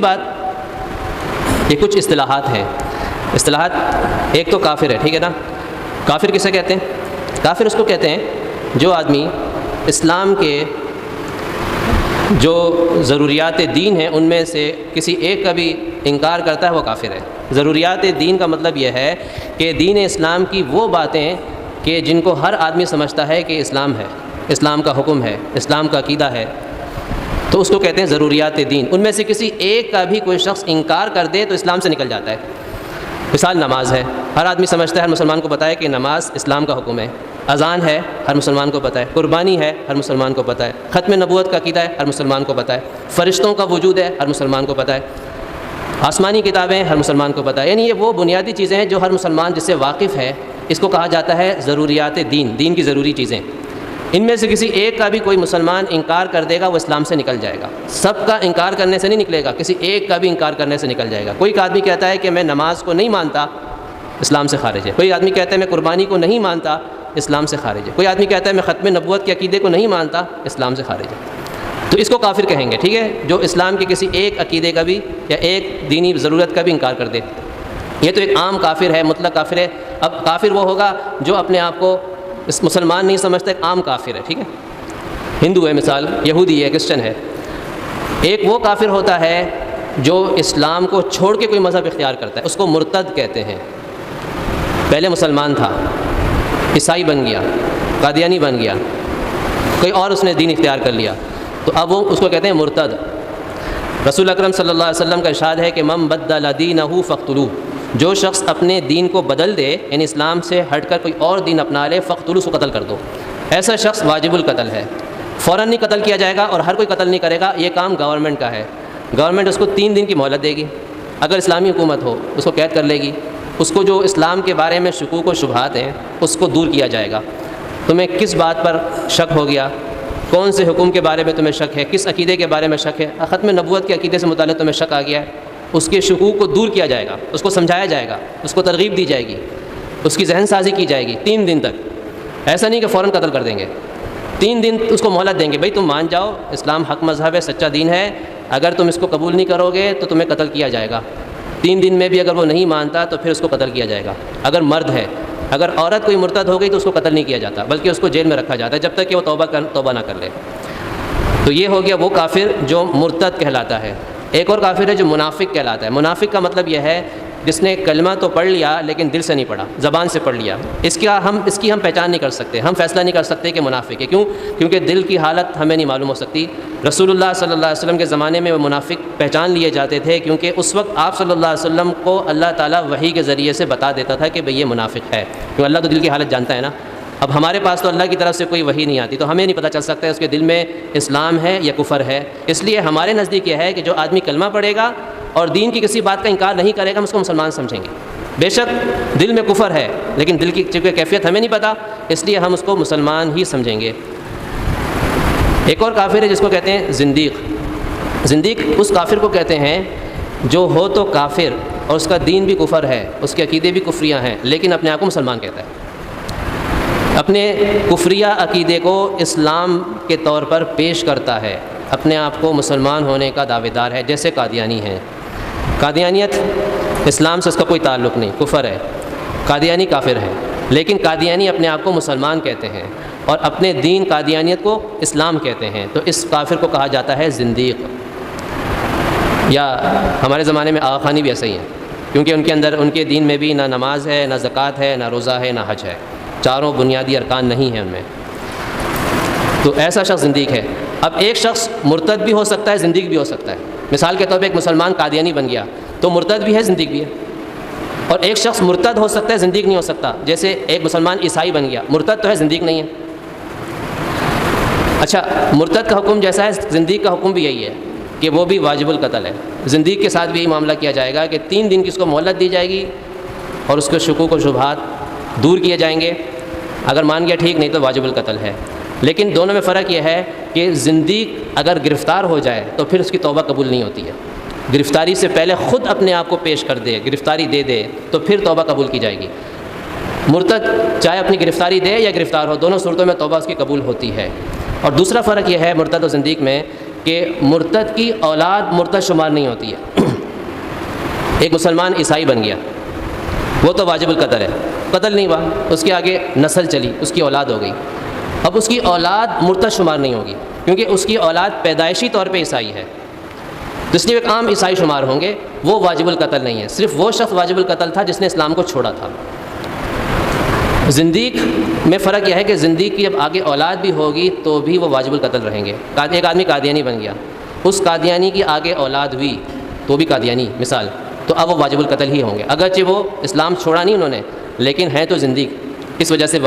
بات یہ کچھ اصطلاحات ہیں. اصطلاحات ایک تو کافر ہے, ٹھیک ہے نا. کافر کسے کہتے ہیں؟ کافر اس کو کہتے ہیں جو آدمی اسلام کے جو ضروریات دین ہیں ان میں سے کسی ایک کا بھی انکار کرتا ہے, وہ کافر ہے. ضروریات دین کا مطلب یہ ہے کہ دین اسلام کی وہ باتیں کہ جن کو ہر آدمی سمجھتا ہے کہ اسلام ہے, اسلام کا حکم ہے, اسلام کا عقیدہ ہے, تو اس کو کہتے ہیں ضروریات دین. ان میں سے کسی ایک کا بھی کوئی شخص انکار کر دے تو اسلام سے نکل جاتا ہے. مثال نماز ہے, ہر آدمی سمجھتا ہے, ہر مسلمان کو پتہ ہے کہ نماز اسلام کا حکم ہے. اذان ہے, ہر مسلمان کو پتہ ہے. قربانی ہے, ہر مسلمان کو پتہ ہے. ختم نبوت کا عقیدہ ہے, ہر مسلمان کو پتہ ہے. فرشتوں کا وجود ہے, ہر مسلمان کو پتہ ہے. آسمانی کتابیں ہر مسلمان کو پتہ ہے. یعنی یہ وہ بنیادی چیزیں ہیں جو ہر مسلمان جس سے واقف ہے. اس کو کہا جاتا ہے ضروریات دین, دین کی ضروری چیزیں. ان میں سے کسی ایک کا بھی کوئی مسلمان انکار کر دے گا وہ اسلام سے نکل جائے گا. سب کا انکار کرنے سے نہیں نکلے گا, کسی ایک کا بھی انکار کرنے سے نکل جائے گا. کوئی آدمی کہتا ہے کہ میں نماز کو نہیں مانتا, اسلام سے خارج ہے. کوئی آدمی کہتا ہے میں قربانی کو نہیں مانتا, اسلام سے خارج ہے. کوئی آدمی کہتا ہے میں ختم نبوت کے عقیدے کو نہیں مانتا, اسلام سے خارج ہے. تو اس کو کافر کہیں گے, ٹھیک ہے, جو اسلام کے کسی ایک عقیدے کا بھی یا ایک دینی ضرورت کا بھی انکار کر دے. یہ تو ایک عام کافر ہے, مطلق کافر ہے. اب کافر وہ ہوگا جو اپنے آپ کو مسلمان نہیں سمجھتا, ایک عام کافر ہے, ٹھیک ہے. ہندو ہے مثال, یہودی ہے, کرسچن ہے. ایک وہ کافر ہوتا ہے جو اسلام کو چھوڑ کے کوئی مذہب اختیار کرتا ہے, اس کو مرتد کہتے ہیں. پہلے مسلمان تھا, عیسائی بن گیا, قادیانی بن گیا, کوئی اور اس نے دین اختیار کر لیا, تو اب وہ اس کو کہتے ہیں مرتد. رسول اکرم صلی اللہ علیہ وسلم کا ارشاد ہے کہ من بدل دینہ فاقتلوہ, جو شخص اپنے دین کو بدل دے, یعنی اسلام سے ہٹ کر کوئی اور دین اپنا لے, فاقتلوہ, اس کو قتل کر دو. ایسا شخص واجب القتل ہے. فوراً نہیں قتل کیا جائے گا اور ہر کوئی قتل نہیں کرے گا, یہ کام گورنمنٹ کا ہے. گورنمنٹ اس کو 3 دن کی مہلت دے گی. اگر اسلامی حکومت ہو اس کو قید کر لے گی. اس کو جو اسلام کے بارے میں شکوک و شبہات ہیں اس کو دور کیا جائے گا. تمہیں کس بات پر شک ہو گیا, کون سے حکم کے بارے میں تمہیں شک ہے, کس عقیدے کے بارے میں شک ہے, ختم نبوت کے عقیدے سے متعلق تمہیں شک آ گیا ہے, اس کے شکوک کو دور کیا جائے گا, اس کو سمجھایا جائے گا, اس کو ترغیب دی جائے گی, اس کی ذہن سازی کی جائے گی 3 دن تک. ایسا نہیں کہ فوراً قتل کر دیں گے, 3 دن اس کو مہلت دیں گے. بھائی تم مان جاؤ اسلام حق مذہب ہے, سچا دین ہے, اگر تم اس کو قبول نہیں کرو گے تو تمہیں قتل کیا جائے گا. 3 دن میں بھی اگر وہ نہیں مانتا تو پھر اس کو قتل کیا جائے گا. اگر مرد ہے, اگر عورت کوئی مرتد ہو گئی تو اس کو قتل نہیں کیا جاتا, بلکہ اس کو جیل میں رکھا جاتا ہے جب تک کہ وہ توبہ نہ کر لے. تو یہ ہو گیا وہ کافر جو مرتد کہلاتا ہے. ایک اور کافر ہے جو منافق کہلاتا ہے. منافق کا مطلب یہ ہے جس نے کلمہ تو پڑھ لیا لیکن دل سے نہیں پڑھا, زبان سے پڑھ لیا. اس کی ہم پہچان نہیں کر سکتے, ہم فیصلہ نہیں کر سکتے کہ منافق ہے. کیوں؟ کیونکہ دل کی حالت ہمیں نہیں معلوم ہو سکتی. رسول اللہ صلی اللہ علیہ وسلم کے زمانے میں وہ منافق پہچان لیے جاتے تھے, کیونکہ اس وقت آپ صلی اللہ علیہ وسلم کو اللہ تعالیٰ وحی کے ذریعے سے بتا دیتا تھا کہ بھئی یہ منافق ہے, کیونکہ اللہ تو دل کی حالت جانتا ہے نا. اب ہمارے پاس تو اللہ کی طرف سے کوئی وحی نہیں آتی, تو ہمیں نہیں پتہ چل سکتا ہے اس کے دل میں اسلام ہے یا کفر ہے. اس لیے ہمارے نزدیک یہ ہے کہ جو آدمی کلمہ پڑھے گا اور دین کی کسی بات کا انکار نہیں کرے گا, ہم اس کو مسلمان سمجھیں گے. بے شک دل میں کفر ہے لیکن دل کی چونکہ کیفیت ہمیں نہیں پتہ, اس لیے ہم اس کو مسلمان ہی سمجھیں گے. ایک اور کافر ہے جس کو کہتے ہیں زندیق. زندیق اس کافر کو کہتے ہیں جو ہو تو کافر اور اس کا دین بھی کفر ہے, اس کے عقیدے بھی کفریہ ہیں, لیکن اپنے آپ کو مسلمان کہتا ہے. اپنے کفریہ عقیدے کو اسلام کے طور پر پیش کرتا ہے, اپنے آپ کو مسلمان ہونے کا دعوے دار ہے. جیسے قادیانی ہیں. قادیانیت اسلام سے اس کا کوئی تعلق نہیں, کفر ہے. قادیانی کافر ہے, لیکن قادیانی اپنے آپ کو مسلمان کہتے ہیں اور اپنے دین قادیانیت کو اسلام کہتے ہیں. تو اس کافر کو کہا جاتا ہے زندیق. یا ہمارے زمانے میں آغا خانی بھی ایسا ہی ہیں, کیونکہ ان کے اندر ان کے دین میں بھی نہ نماز ہے, نہ زکوٰۃ ہے, نہ روزہ ہے, نہ حج ہے. چاروں بنیادی ارکان نہیں ہیں ان میں. تو ایسا شخص زندیق ہے. اب ایک شخص مرتد بھی ہو سکتا ہے, زندیق بھی ہو سکتا ہے. مثال کے طور پہ ایک مسلمان قادیانی بن گیا تو مرتد بھی ہے, زندیق بھی ہے. اور ایک شخص مرتد ہو سکتا ہے, زندیق نہیں ہو سکتا. جیسے ایک مسلمان عیسائی بن گیا, مرتد تو ہے, زندیق نہیں ہے. اچھا, مرتد کا حکم جیسا ہے زندیق کا حکم بھی یہی ہے کہ وہ بھی واجب القتل ہے. زندیق کے ساتھ بھی یہی معاملہ کیا جائے گا کہ 3 دن کی اس کو مہلت دی جائے گی اور اس کے شکوک و شبہات دور کیے جائیں گے. اگر مان گیا ٹھیک, نہیں تو واجب القتل ہے. لیکن دونوں میں فرق یہ ہے کہ زندیق اگر گرفتار ہو جائے تو پھر اس کی توبہ قبول نہیں ہوتی ہے. گرفتاری سے پہلے خود اپنے آپ کو پیش کر دے, گرفتاری دے دے, تو پھر توبہ قبول کی جائے گی. مرتد چاہے اپنی گرفتاری دے یا گرفتار ہو, دونوں صورتوں میں توبہ اس کی قبول ہوتی ہے. اور دوسرا فرق یہ ہے مرتد و زندیق میں کہ مرتد کی اولاد مرتد شمار نہیں ہوتی ہے۔ ایک مسلمان عیسائی بن گیا، وہ تو واجب القتل ہے، قتل نہیں ہوا، اس کے آگے نسل چلی، اس کی اولاد ہو گئی، اب اس کی اولاد مرتد شمار نہیں ہوگی کیونکہ اس کی اولاد پیدائشی طور پہ عیسائی ہے، تو اس لیے ایک عام عیسائی شمار ہوں گے، وہ واجب القتل نہیں ہے۔ صرف وہ شخص واجب القتل تھا جس نے اسلام کو چھوڑا تھا۔ زندیق میں فرق یہ ہے کہ زندیق کی جب آگے اولاد بھی ہوگی تو بھی وہ واجب القتل رہیں گے۔ ایک آدمی قادیانی بن گیا، اس قادیانی کی آگے اولاد ہوئی تو بھی قادیانی مثال، تو اب وہ واجب القتل ہی ہوں گے، اگرچہ وہ اسلام چھوڑا نہیں انہوں نے، لیکن ہیں تو زندیق، اس وجہ سے